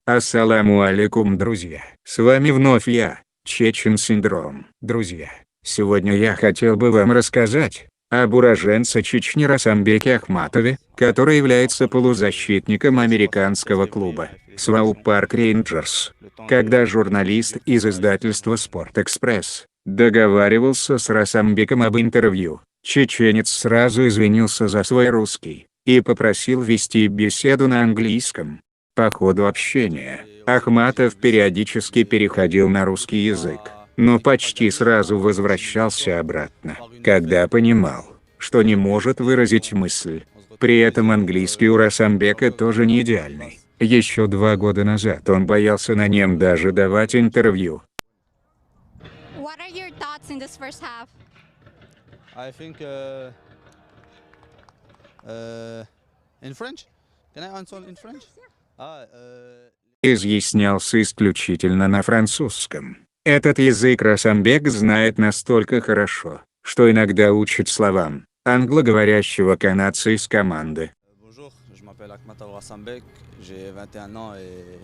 Ассаламу алейкум, друзья. С вами вновь я, Чечен Синдром. Друзья, сегодня я хотел бы вам рассказать об уроженце Чечни Расамбеке Ахматове, который является полузащитником американского клуба Своу Парк Рейнджерс. Когда журналист из издательства «Спорт-Экспресс» договаривался с Расамбеком об интервью, чеченец сразу извинился за свой русский и попросил вести беседу на английском. По ходу общения, Ахматов периодически переходил на русский язык, но почти сразу возвращался обратно, когда понимал, что не может выразить мысль. При этом английский у Расамбека тоже не идеальный. Еще 2 года назад он боялся на нем даже давать интервью. What are your thoughts in this first half? I think in French. Can I answer in French? Изъяснялся исключительно на французском. Этот язык Расамбек знает настолько хорошо, что иногда учит словам англоговорящего канадца из команды. Bonjour, je m'appelle Akhmatov Rasambek, j'ai 21 ans et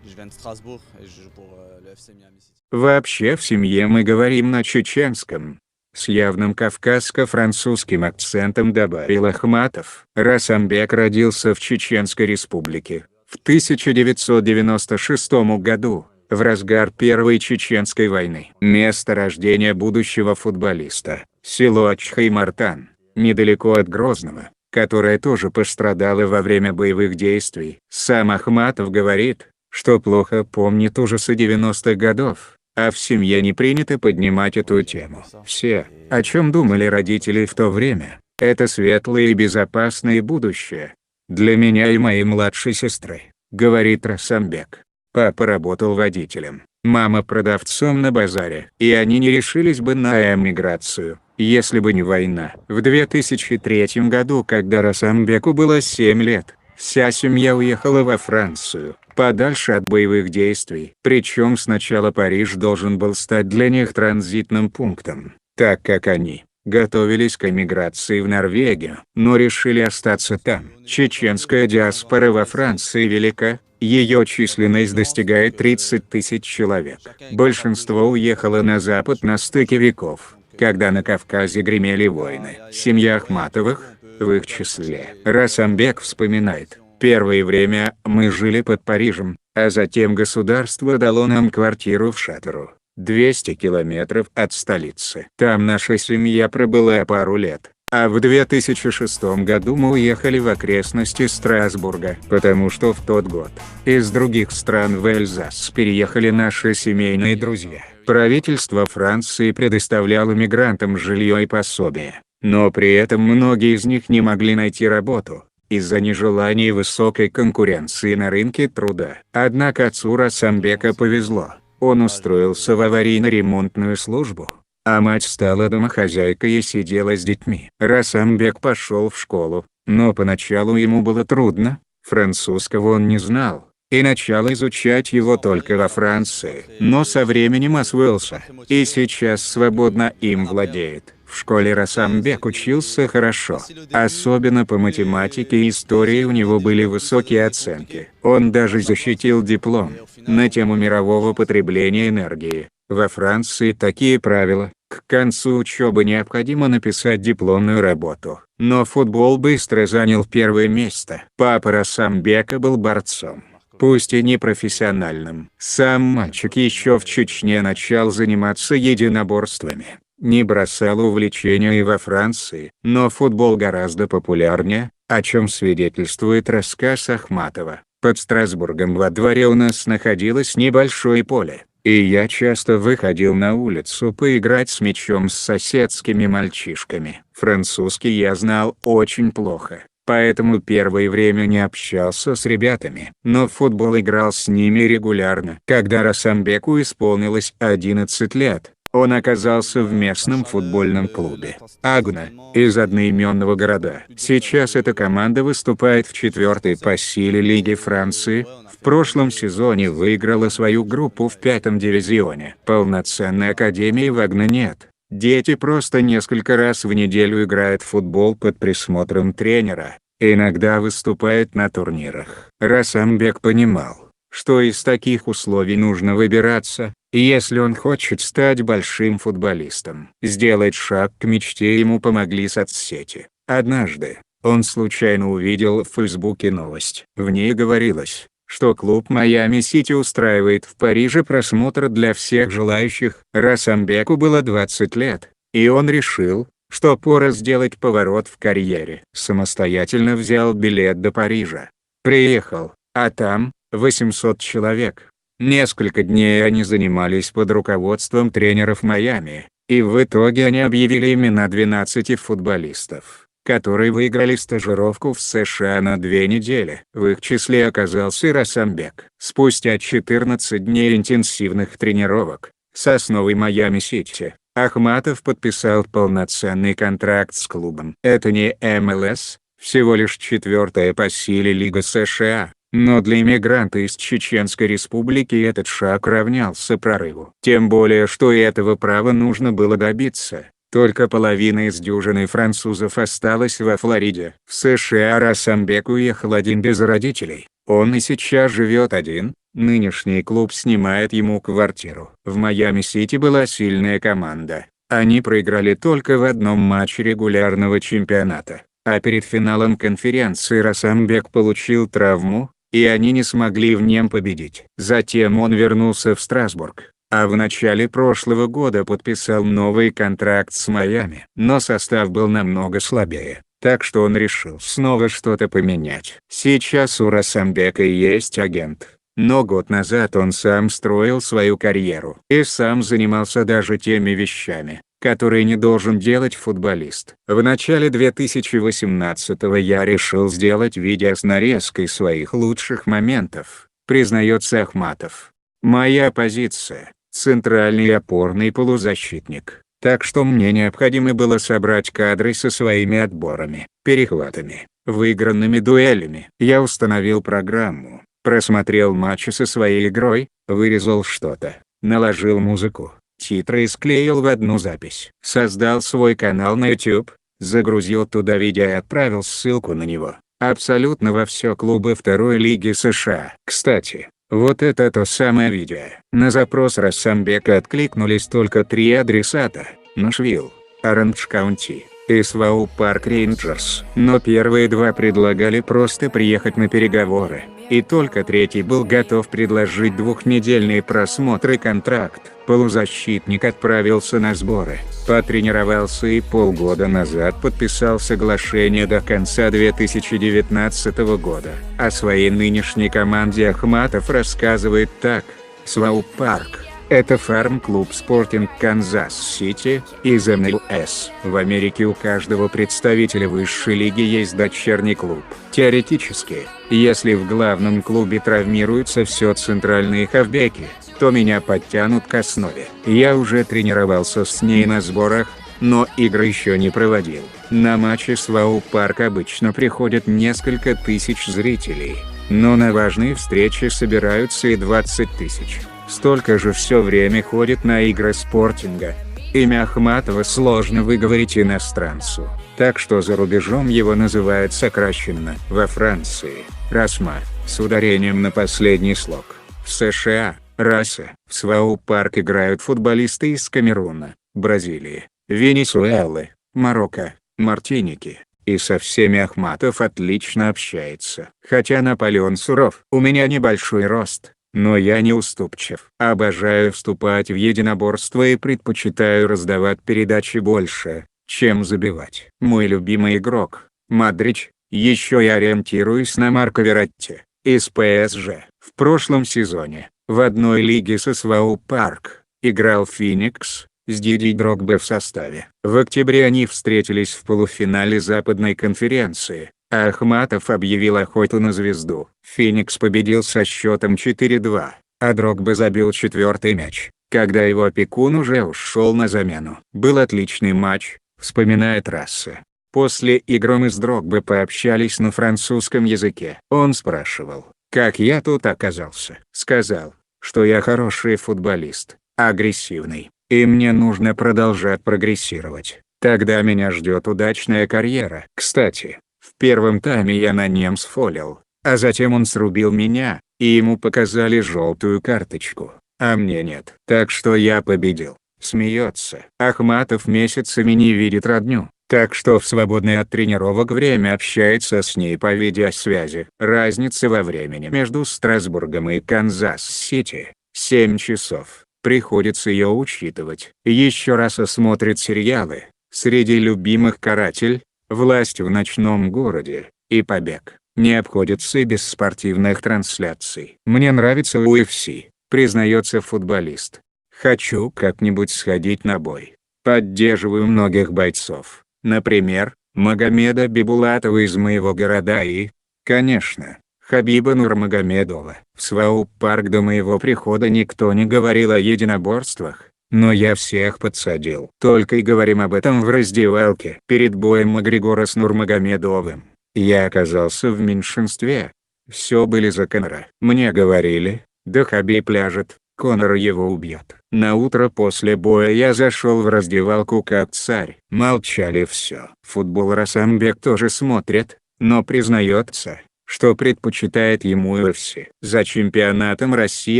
je viens de Strasbourg et je joue pour le FC Miami City. Вообще в семье мы говорим на чеченском. С явным кавказско-французским акцентом добавил Ахматов. Расамбек родился в Чеченской Республике в 1996 году, в разгар Первой Чеченской войны. Место рождения будущего футболиста – село Ачхаймартан, недалеко от Грозного, которое тоже пострадало во время боевых действий. Сам Ахматов говорит, что плохо помнит ужасы 90-х годов, а в семье не принято поднимать эту тему. Все, о чем думали родители в то время, это светлое и безопасное будущее для меня и моей младшей сестры, говорит Расамбек. Папа работал водителем, мама продавцом на базаре, и они не решились бы на эмиграцию, если бы не война. В 2003 году, когда Расамбеку было 7 лет, вся семья уехала во Францию, подальше от боевых действий. Причем сначала Париж должен был стать для них транзитным пунктом, так как они готовились к эмиграции в Норвегию, но решили остаться там. Чеченская диаспора во Франции велика, ее численность достигает 30 тысяч человек. Большинство уехало на запад на стыке веков, когда на Кавказе гремели войны. Семья Ахматовых, в их числе, Расамбек вспоминает: «Первое время мы жили под Парижем, а затем государство дало нам квартиру в Шатеру, 200 километров от столицы. Там наша семья пробыла пару лет, а в 2006 году мы уехали в окрестности Страсбурга, потому что в тот год из других стран в Эльзас переехали наши семейные друзья. Правительство Франции предоставляло мигрантам жилье и пособие, но при этом многие из них не могли найти работу из-за нежелания высокой конкуренции на рынке труда. Однако отцу Расамбека повезло. Он устроился в аварийно-ремонтную службу, а мать стала домохозяйкой и сидела с детьми. Расамбек пошел в школу, но поначалу ему было трудно, французского он не знал, и начал изучать его только во Франции, но со временем освоился, и сейчас свободно им владеет. В школе Расамбек учился хорошо, особенно по математике и истории у него были высокие оценки. Он даже защитил диплом на тему мирового потребления энергии. Во Франции такие правила: к концу учебы необходимо написать дипломную работу. Но футбол быстро занял первое место. Папа Расамбека был борцом, пусть и не профессиональным. Сам мальчик еще в Чечне начал заниматься единоборствами. Не бросал увлечения и во Франции, но футбол гораздо популярнее, о чем свидетельствует рассказ Ахматова. Под Страсбургом во дворе у нас находилось небольшое поле, и я часто выходил на улицу поиграть с мячом с соседскими мальчишками. Французский я знал очень плохо, поэтому первое время не общался с ребятами, но в футбол играл с ними регулярно. Когда Расамбеку исполнилось 11 лет, он оказался в местном футбольном клубе «Агна» из одноименного города. Сейчас эта команда выступает в 4-й по силе Лиги Франции. В прошлом сезоне выиграла свою группу в 5-м дивизионе. Полноценной академии в «Агна» нет. Дети просто несколько раз в неделю играют в футбол под присмотром тренера, иногда выступают на турнирах. Расамбек понимал, что из таких условий нужно выбираться, если он хочет стать большим футболистом. Сделать шаг к мечте ему помогли соцсети. Однажды он случайно увидел в Фейсбуке новость. В ней говорилось, что клуб Майами Сити устраивает в Париже просмотр для всех желающих. Расамбеку было 20 лет, и он решил, что пора сделать поворот в карьере. Самостоятельно взял билет до Парижа. Приехал, а там 800 человек. Несколько дней они занимались под руководством тренеров Майами, и в итоге они объявили имена 12 футболистов, которые выиграли стажировку в США на 2 недели. В их числе оказался и Расамбек. Спустя 14 дней интенсивных тренировок с основой Майами Сити, Ахматов подписал полноценный контракт с клубом. Это не МЛС, всего лишь 4-я по силе Лига США, но для иммигранта из Чеченской Республики этот шаг равнялся прорыву. Тем более, что и этого права нужно было добиться. Только половина из дюжины французов осталась во Флориде. В США Расамбек уехал один без родителей. Он и сейчас живет один. Нынешний клуб снимает ему квартиру. В Майами-Сити была сильная команда. Они проиграли только в одном матче регулярного чемпионата. А перед финалом конференции Расамбек получил травму, и они не смогли в нем победить. Затем он вернулся в Страсбург, а в начале прошлого года подписал новый контракт с Майами. Но состав был намного слабее, так что он решил снова что-то поменять. Сейчас у Расамбека есть агент, но год назад он сам строил свою карьеру и сам занимался даже теми вещами, которые не должен делать футболист. В начале 2018-го я решил сделать видео с нарезкой своих лучших моментов, признается Ахматов. Моя позиция – центральный опорный полузащитник, так что мне необходимо было собрать кадры со своими отборами, перехватами, выигранными дуэлями. Я установил программу, просмотрел матчи со своей игрой, вырезал что-то, наложил музыку, титры и склеил в одну запись. Создал свой канал на YouTube, загрузил туда видео и отправил ссылку на него абсолютно во все клубы второй лиги США. Кстати, вот это то самое видео. На запрос Расамбека откликнулись только 3 адресата: Нашвилл, Оранж-Каунти и Своу Парк Рейнджерс. Но первые 2 предлагали просто приехать на переговоры, и только 3-й был готов предложить 2-недельный просмотр и контракт. Полузащитник отправился на сборы, потренировался и полгода назад подписал соглашение до конца 2019 года. О своей нынешней команде Ахматов рассказывает так: Своу Парк – это фарм-клуб Спортинг Канзас-Сити из МЛС. В Америке у каждого представителя высшей лиги есть дочерний клуб. Теоретически, если в главном клубе травмируются все центральные хавбеки, то меня подтянут к основе. Я уже тренировался с ней на сборах, но игры еще не проводил. На матчи Своу Парк обычно приходят несколько тысяч зрителей, но на важные встречи собираются и 20 тысяч. Столько же все время ходит на игры Спортинга. Имя Ахматова сложно выговорить иностранцу, так что за рубежом его называют сокращенно. Во Франции – Расма, с ударением на последний слог. В США – Раса. В Своу Парк играют футболисты из Камеруна, Бразилии, Венесуэлы, Марокко, Мартиники. И со всеми Ахматов отлично общается. Хотя Наполеон суров. У меня небольшой рост, но я не уступчив. Обожаю вступать в единоборство и предпочитаю раздавать передачи больше, чем забивать. Мой любимый игрок – Модрич. Еще я ориентируюсь на Марко Вератти из ПСЖ. В прошлом сезоне, в одной лиге со Своу Парк, играл Феникс, с Диди Дрогбой в составе. В октябре они встретились в полуфинале Западной конференции, а Ахматов объявил охоту на звезду. Феникс победил со счетом 4-2, а Дрогба забил 4-й мяч, когда его опекун уже ушел на замену. Был отличный матч, вспоминает Расса. После игры мы с Дрогбой пообщались на французском языке. Он спрашивал, как я тут оказался. Сказал, что я хороший футболист, агрессивный, и мне нужно продолжать прогрессировать. Тогда меня ждет удачная карьера. Кстати, в первом тайме я на нем сфолил, А затем он срубил меня, и ему показали желтую карточку, а мне нет. Так что я победил. Смеется. Ахматов месяцами не видит родню, так что в свободное от тренировок время общается с ней по видеосвязи. Разница во времени между Страсбургом и Канзас-Сити — 7 часов. Приходится ее учитывать. Еще раз осмотрит сериалы. Среди любимых «Каратель», «Власть в ночном городе» и «Побег». Не обходится и без спортивных трансляций. Мне нравится UFC, признается футболист. Хочу как-нибудь сходить на бой. Поддерживаю многих бойцов. Например, Магомеда Бибулатова из моего города и, конечно, Хабиба Нурмагомедова. В СВАУ-парк до моего прихода никто не говорил о единоборствах, но я всех подсадил. Только и говорим об этом в раздевалке. Перед боем Макгрегора с Нурмагомедовым я оказался в меньшинстве. Все были за Конора. Мне говорили, да Хабиб ляжет, Конор его убьет. На утро после боя я зашел в раздевалку как царь. Молчали все. Футбол Расамбек тоже смотрит, но признается, что предпочитает ему UFC. За чемпионатом России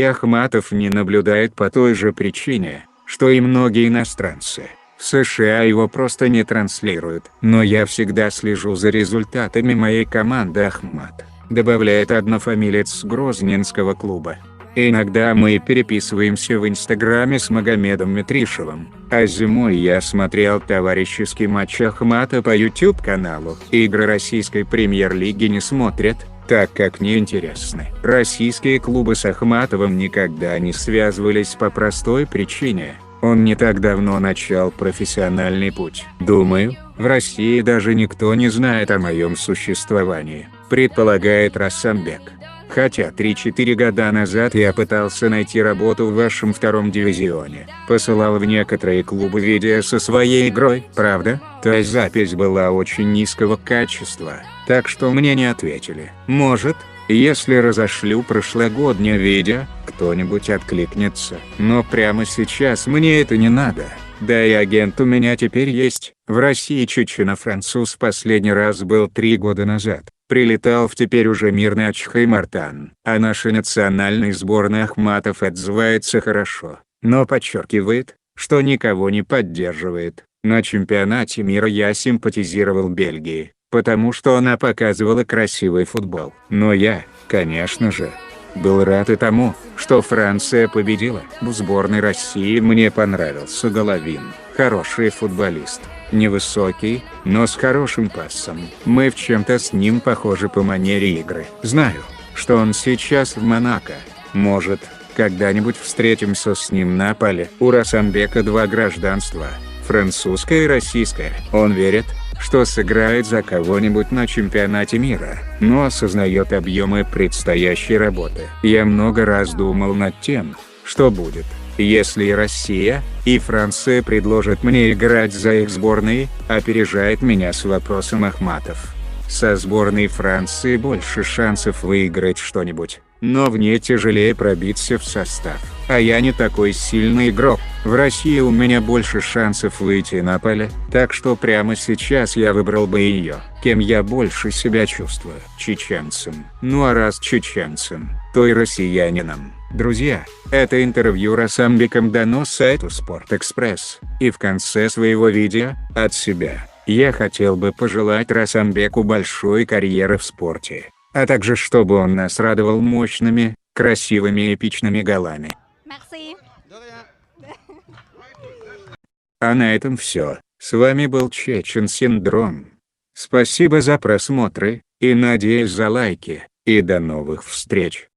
Ахматов не наблюдает по той же причине, что и многие иностранцы. В США его просто не транслируют. Но я всегда слежу за результатами моей команды. Ахмат добавляет однофамилец с Грозненского клуба. Иногда мы переписываемся в Инстаграме с Магомедом Митришевым. А зимой я смотрел товарищеский матч Ахмата по YouTube-каналу. Игры российской премьер-лиги не смотрят, так как неинтересны. Российские клубы с Ахматовым никогда не связывались по простой причине. Он не так давно начал профессиональный путь. Думаю, в России даже никто не знает о моем существовании, предполагает Расамбек. Хотя 3-4 года назад я пытался найти работу в вашем втором дивизионе. Посылал в некоторые клубы видео со своей игрой, правда? Та запись была очень низкого качества, так что мне не ответили. Может, если разошлю прошлогоднее видео, кто-нибудь откликнется. Но прямо сейчас мне это не надо. Да и агент у меня теперь есть. В России чечено-француз последний раз был 3 года назад. Прилетал в теперь уже мирный Ачхаймартан. А нашей национальной сборной Ахматов отзывается хорошо, но подчеркивает, что никого не поддерживает. На чемпионате мира я симпатизировал Бельгии, потому что она показывала красивый футбол. Но я, конечно же, был рад и тому, что Франция победила. В сборной России мне понравился Головин. Хороший футболист. Невысокий, но с хорошим пассом. Мы в чем-то с ним похожи по манере игры. Знаю, что он сейчас в Монако. Может, когда-нибудь встретимся с ним на поле. У Расамбека 2 гражданства, французское и российское. Он верит, что сыграет за кого-нибудь на чемпионате мира, но осознает объемы предстоящей работы. Я много раз думал над тем, что будет, если и Россия, и Франция предложат мне играть за их сборные. Опережает меня с вопросом Ахматов. Со сборной Франции больше шансов выиграть что-нибудь, но в ней тяжелее пробиться в состав. А я не такой сильный игрок. В России у меня больше шансов выйти на поле, так что прямо сейчас я выбрал бы ее. Кем я больше себя чувствую? Чеченцем. Ну а раз чеченцем, то и россиянином. Друзья, это интервью Расамбеком дано сайту Спортэкспресс. И в конце своего видео, от себя, я хотел бы пожелать Расамбеку большой карьеры в спорте, а также чтобы он нас радовал мощными, красивыми и эпичными голами. Merci. А на этом все. С вами был Чечен Синдром. Спасибо за просмотры, и надеюсь за лайки, и до новых встреч.